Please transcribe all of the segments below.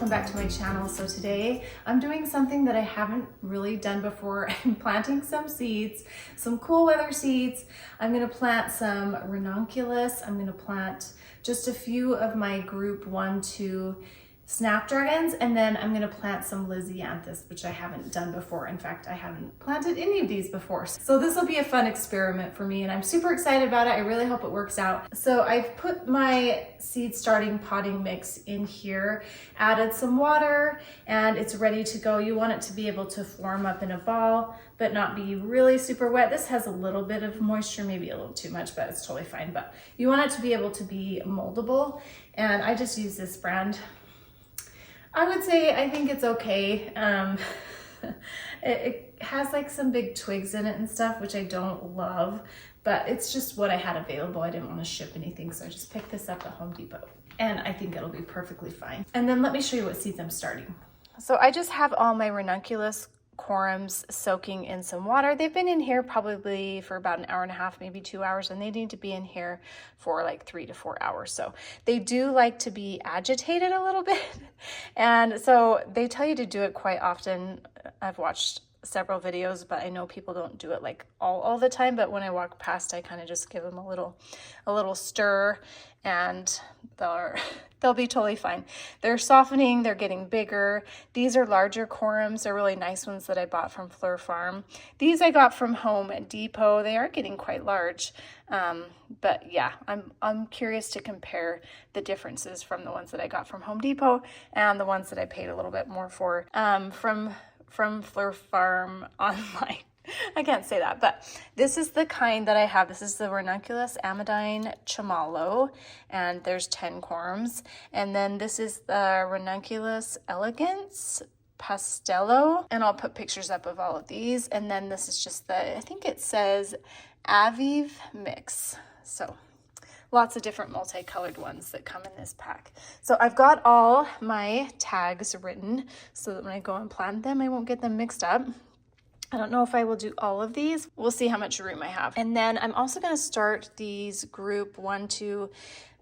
welcome back to my channel. So today I'm doing something that I haven't really done before. I'm planting some seeds, some cool weather seeds. I'm gonna plant some Ranunculus. I'm gonna plant just a few of my group 1, 2 Snapdragons, and then I'm gonna plant some Lisianthus, which I haven't done before. In fact, I haven't planted any of these before. So this will be a fun experiment for me, and I'm super excited about it. I really hope it works out. So I've put my seed starting potting mix in here, added some water, and it's ready to go. You want it to be able to form up in a ball, but not be really super wet. This has a little bit of moisture, maybe a little too much, but it's totally fine. But you want it to be able to be moldable, and I just use this brand. I would say I think it's okay. It has like some big twigs in it and stuff, which I don't love, but it's just what I had available. I didn't want to ship anything, so I just picked this up at Home Depot, and I think it'll be perfectly fine. And then let me show you what seeds I'm starting. So I just have all my Ranunculus corms soaking in some water. They've been in here probably for about an hour and a half, maybe 2 hours, and they need to be in here for like 3 to 4 hours. So they do like to be agitated a little bit. And so they tell you to do it quite often. I've watched several videos, but I know people don't do it like all the time. But when I walk past, I kind of just give them a little stir, and they'll be totally fine. They're softening, they're getting bigger. These are larger corms. They're really nice ones that I bought from Fleur Farm. These I got from Home Depot. They are getting quite large. But yeah, I'm curious to compare the differences from the ones that I got from Home Depot and the ones that I paid a little bit more for from Fleur Farm online. I can't say that, but this is the kind that I have. This is the Ranunculus Amidine Chamalo, and there's 10 corms. And then this is the Ranunculus Elegance Pastello, and I'll put pictures up of all of these. And then this is just the, I think it says Aviv Mix. So lots of different multicolored ones that come in this pack. So I've got all my tags written so that when I go and plant them, I won't get them mixed up. I don't know if I will do all of these. We'll see how much room I have. And then I'm also gonna start these group 1, 2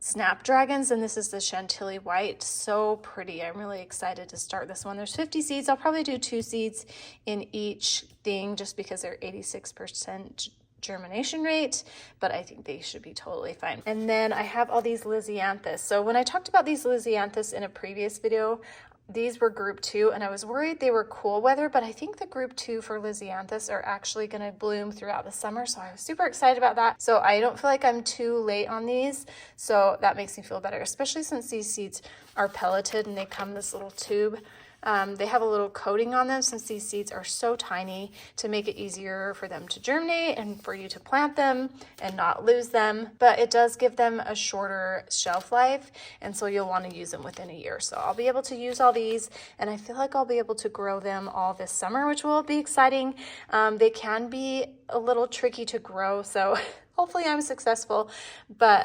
Snapdragons, and this is the Chantilly White. So pretty. I'm really excited to start this one. There's 50 seeds. I'll probably do 2 seeds in each thing just because they're 86% germination rate, but I think they should be totally fine. And then I have all these Lisianthus. So when I talked about these Lisianthus in a previous video, these were group 2, and I was worried they were cool weather, but I think the group 2 for Lisianthus are actually going to bloom throughout the summer, so I was super excited about that. So I don't feel like I'm too late on these, so that makes me feel better, especially since these seeds are pelleted and they come in this little tube. They have a little coating on them since these seeds are so tiny to make it easier for them to germinate and for you to plant them and not lose them. But it does give them a shorter shelf life, and so you'll want to use them within a year. So I'll be able to use all these, and I feel like I'll be able to grow them all this summer, which will be exciting. They can be a little tricky to grow, so hopefully I'm successful, but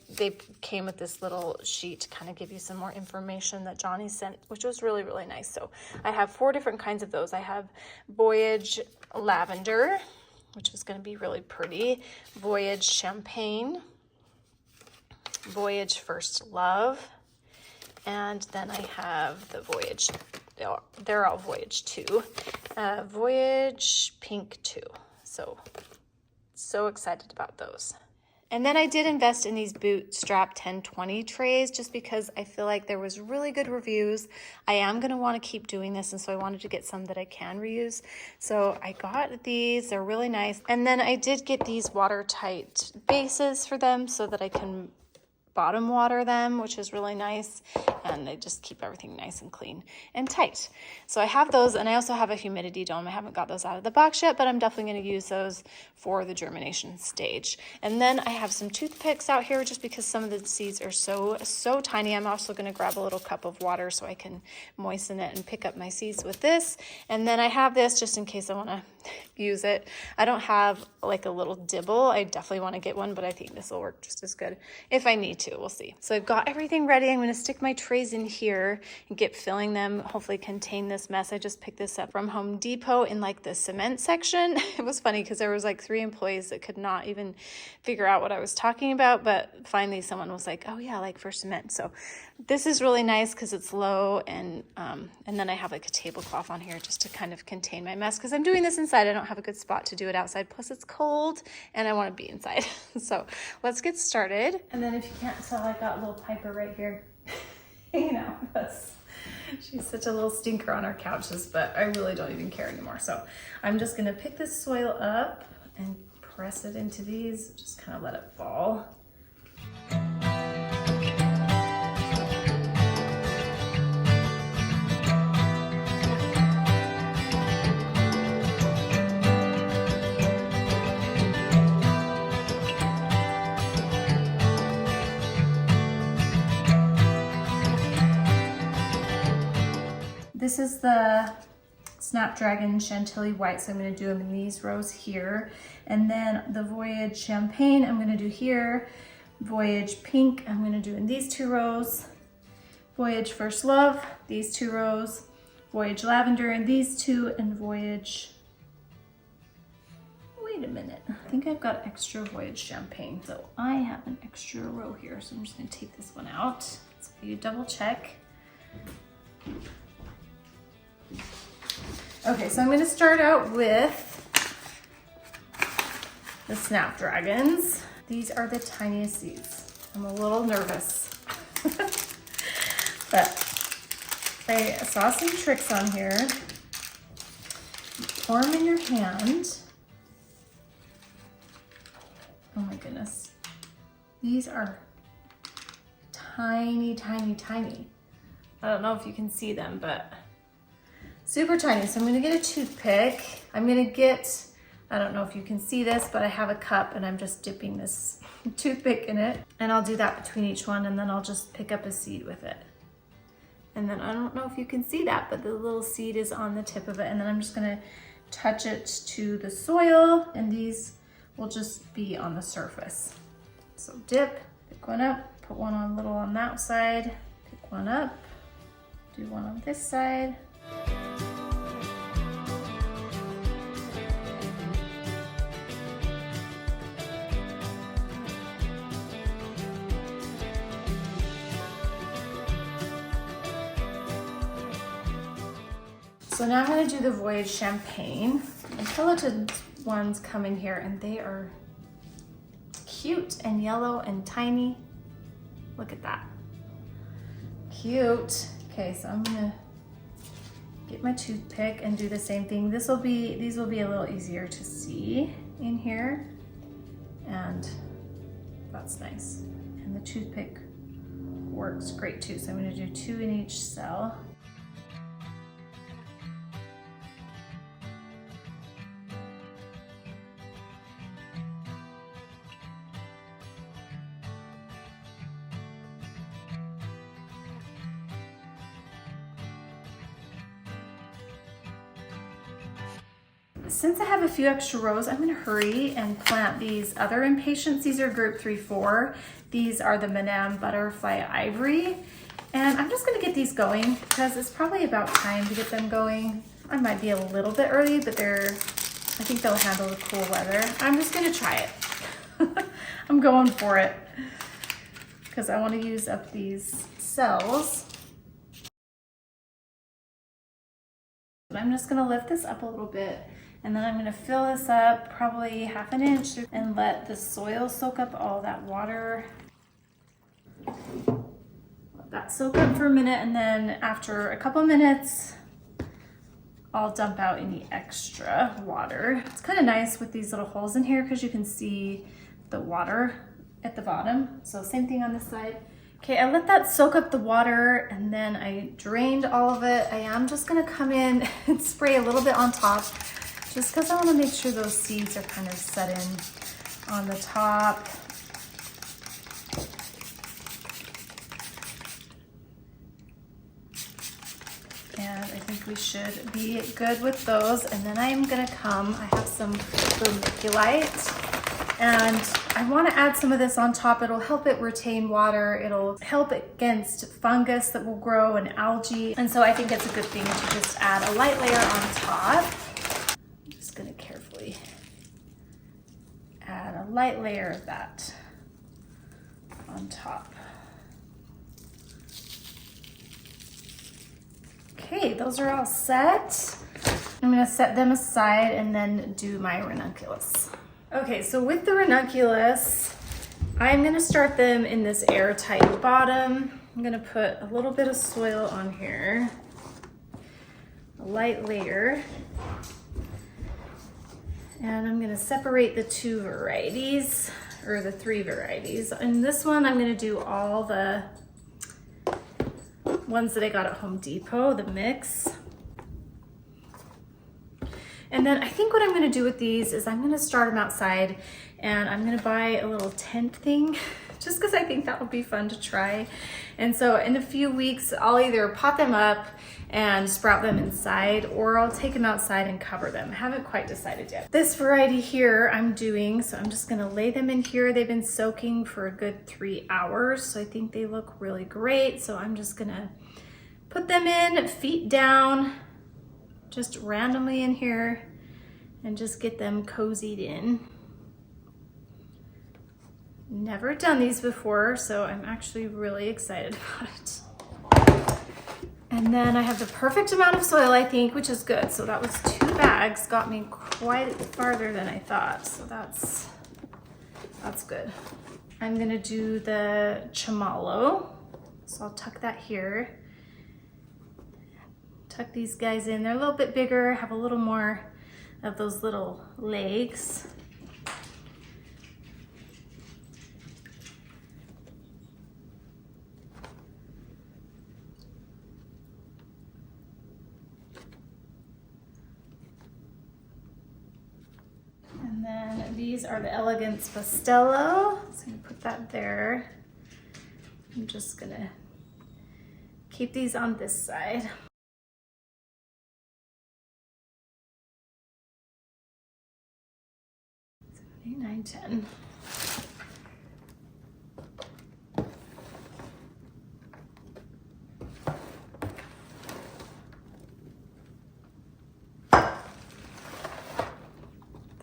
they came with this little sheet to kind of give you some more information that Johnny sent, which was really, really nice. So I have 4 different kinds of those. I have Voyage Lavender, which is going to be really pretty, Voyage Champagne, Voyage First Love, and then I have the Voyage, they're all Voyage 2, Voyage Pink 2. So excited about those. And then I did invest in these Bootstrap 1020 trays just because I feel like there was really good reviews. I am going to want to keep doing this, and so I wanted to get some that I can reuse. So I got these. They're really nice. And then I did get these watertight bases for them so that I can bottom water them, which is really nice, and they just keep everything nice and clean and tight. So I have those, and I also have a humidity dome. I haven't got those out of the box yet, but I'm definitely going to use those for the germination stage. And then I have some toothpicks out here just because some of the seeds are so tiny. I'm also going to grab a little cup of water so I can moisten it and pick up my seeds with this. And then I have this just in case I want to use it. I don't have like a little dibble. I definitely want to get one, but I think this will work just as good if I need to. We'll see. So I've got everything ready. I'm going to stick my trays in here and get filling them, hopefully contain this mess. I just picked this up from Home Depot in like the cement section. It was funny because there was like 3 employees that could not even figure out what I was talking about, but finally someone was like, oh yeah, like for cement. So This is really nice because it's low, and then I have like a tablecloth on here just to kind of contain my mess because I'm doing this inside. I don't have a good spot to do it outside. Plus it's cold and I want to be inside. So let's get started. And then if you can't tell, I got little Piper right here. You know, she's such a little stinker on our couches, but I really don't even care anymore. So I'm just gonna pick this soil up and press it into these, just kind of let it fall. This is the Snapdragon Chantilly White, so I'm going to do them in these rows here. And then the Voyage Champagne I'm going to do here. Voyage Pink I'm going to do in these 2 rows. Voyage First Love, these 2 rows. Voyage Lavender in these 2, and Voyage... Wait a minute, I think I've got extra Voyage Champagne. So I have an extra row here, so I'm just going to take this one out. So you double check. Okay, so I'm going to start out with the Snapdragons. These are the tiniest seeds. I'm a little nervous, but I saw some tricks on here. Pour them in your hand. Oh my goodness. These are tiny, tiny, tiny. I don't know if you can see them, but super tiny. So I'm gonna get a toothpick. I'm gonna get, I don't know if you can see this, but I have a cup and I'm just dipping this toothpick in it. And I'll do that between each one, and then I'll just pick up a seed with it. And then I don't know if you can see that, but the little seed is on the tip of it. And then I'm just gonna touch it to the soil, and these will just be on the surface. So dip, pick one up, put one on little on that side, pick one up, do one on this side. So now I'm going to do the Voyage Champagne. The piloted ones come in here and they are cute and yellow and tiny. Look at that. Cute. Okay, so I'm going to get my toothpick and do the same thing. These will be a little easier to see in here. And that's nice. And the toothpick works great too. So I'm going to do 2 in each cell. Since I have a few extra rows, I'm going to hurry and plant these other impatiens. These are group 3-4. These are the Madame Butterfly Ivory. And I'm just going to get these going because it's probably about time to get them going. I might be a little bit early, but I think they'll handle the cool weather. I'm just going to try it. I'm going for it because I want to use up these cells. But I'm just going to lift this up a little bit. And then I'm going to fill this up probably 1/2 inch and let the soil soak up all that water. Let that soak up for a minute, and then after a couple minutes, I'll dump out any extra water. It's kind of nice with these little holes in here because you can see the water at the bottom. So same thing on this side. Okay, I let that soak up the water and then I drained all of it. I am just going to come in and spray a little bit on top, just because I want to make sure those seeds are kind of set in on the top. And I think we should be good with those. And then I'm going to I have some vermiculite, and I want to add some of this on top. It'll help it retain water. It'll help against fungus that will grow and algae. And so I think it's a good thing to just add a light layer on top. Going to carefully add a light layer of that on top. Okay, those are all set. I'm gonna set them aside and then do my ranunculus. Okay, so with the ranunculus, I'm gonna start them in this airtight bottom. I'm gonna put a little bit of soil on here, a light layer. And I'm gonna separate the two varieties, or the three varieties. In this one, I'm gonna do all the ones that I got at Home Depot, the mix. And then I think what I'm gonna do with these is I'm gonna start them outside, and I'm gonna buy a little tent thing just because I think that would be fun to try. And so in a few weeks, I'll either pot them up and sprout them inside, or I'll take them outside and cover them. I haven't quite decided yet. This variety here I'm doing, so I'm just gonna lay them in here. They've been soaking for a good 3 hours, so I think they look really great. So I'm just gonna put them in, feet down, just randomly in here, and just get them cozied in. Never done these before, so I'm actually really excited about it. And then I have the perfect amount of soil, I think, which is good. So that was 2 bags, got me quite farther than I thought. So that's good. I'm gonna do the chamalo. So I'll tuck that here. Tuck these guys in. They're a little bit bigger, have a little more of those little legs. And then these are the Elegance Pastello. So I'm gonna put that there. I'm just gonna keep these on this side. 8, 9, 10.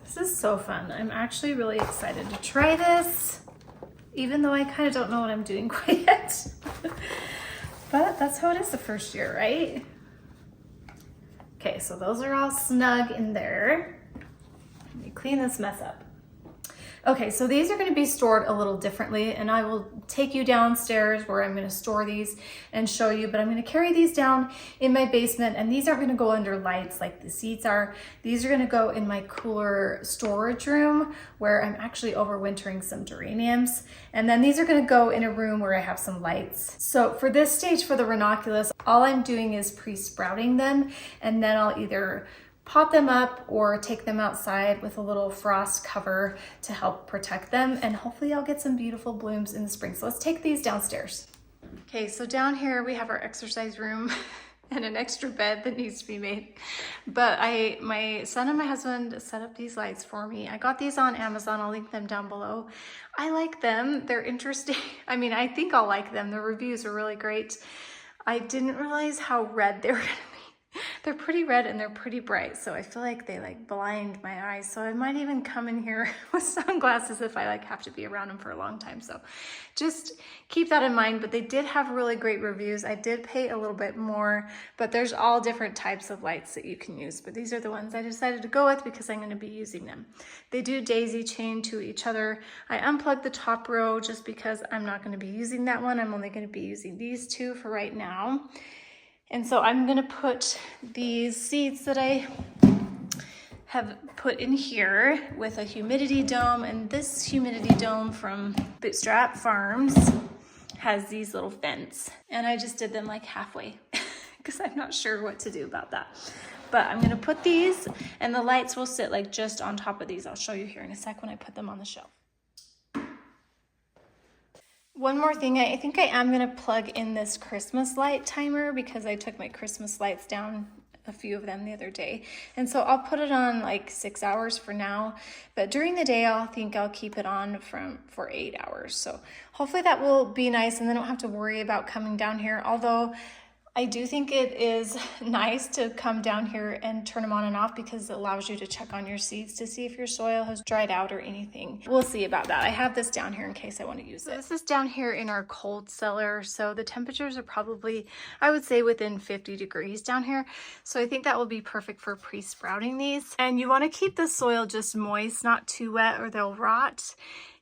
This is so fun. I'm actually really excited to try this, even though I kind of don't know what I'm doing quite yet. But that's how it is the first year, right? Okay, so those are all snug in there. Let me clean this mess up. Okay, so these are going to be stored a little differently, and I will take you downstairs where I'm going to store these and show you, but I'm going to carry these down in my basement, and these aren't going to go under lights like the seeds are. These are going to go in my cooler storage room where I'm actually overwintering some geraniums, and then these are going to go in a room where I have some lights. So for this stage for the ranunculus, all I'm doing is pre-sprouting them, and then I'll either pot them up or take them outside with a little frost cover to help protect them, and hopefully I'll get some beautiful blooms in the spring. So let's take these downstairs. Okay, so down here we have our exercise room and an extra bed that needs to be made. But my son and my husband set up these lights for me. I got these on Amazon. I'll link them down below. I like them. They're interesting. I mean, I think I'll like them. The reviews are really great. I didn't realize how red they were gonna be. They're pretty red and they're pretty bright, so I feel like they like blind my eyes. So I might even come in here with sunglasses if I like have to be around them for a long time. So just keep that in mind. But they did have really great reviews. I did pay a little bit more, but there's all different types of lights that you can use. But these are the ones I decided to go with because I'm going to be using them. They do daisy chain to each other. I unplugged the top row just because I'm not going to be using that one. I'm only going to be using these two for right now. And so I'm gonna put these seeds that I have put in here with a humidity dome, and this humidity dome from Bootstrap Farms has these little vents, and I just did them like halfway because I'm not sure what to do about that. But I'm gonna put these, and the lights will sit like just on top of these. I'll show you here in a sec when I put them on the shelf. One more thing, I think I am gonna plug in this Christmas light timer because I took my Christmas lights down, a few of them the other day. And so I'll put it on like 6 hours for now, but during the day I'll keep it on for 8 hours. So hopefully that will be nice, and then I don't have to worry about coming down here. Although I do think it is nice to come down here and turn them on and off because it allows you to check on your seeds to see if your soil has dried out or anything. We'll see about that. I have this down here in case I want to use it. This is down here in our cold cellar, so the temperatures are probably, I would say, within 50 degrees down here. So I think that will be perfect for pre-sprouting these. And you want to keep the soil just moist, not too wet or they'll rot.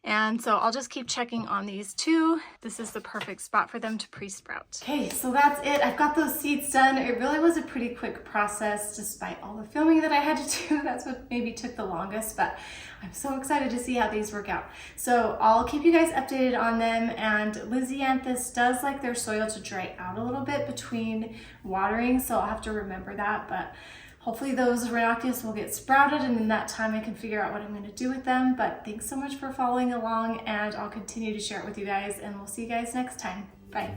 And so I'll just keep checking on these two. This is the perfect spot for them to pre-sprout. Okay, so that's it. I've got those seeds done. It really was a pretty quick process despite all the filming that I had to do. That's what maybe took the longest, but I'm so excited to see how these work out. So I'll keep you guys updated on them. And Lisianthus does like their soil to dry out a little bit between watering, so I'll have to remember that. But hopefully those Ranunculus will get sprouted, and in that time I can figure out what I'm going to do with them. But thanks so much for following along, and I'll continue to share it with you guys, and we'll see you guys next time. Bye.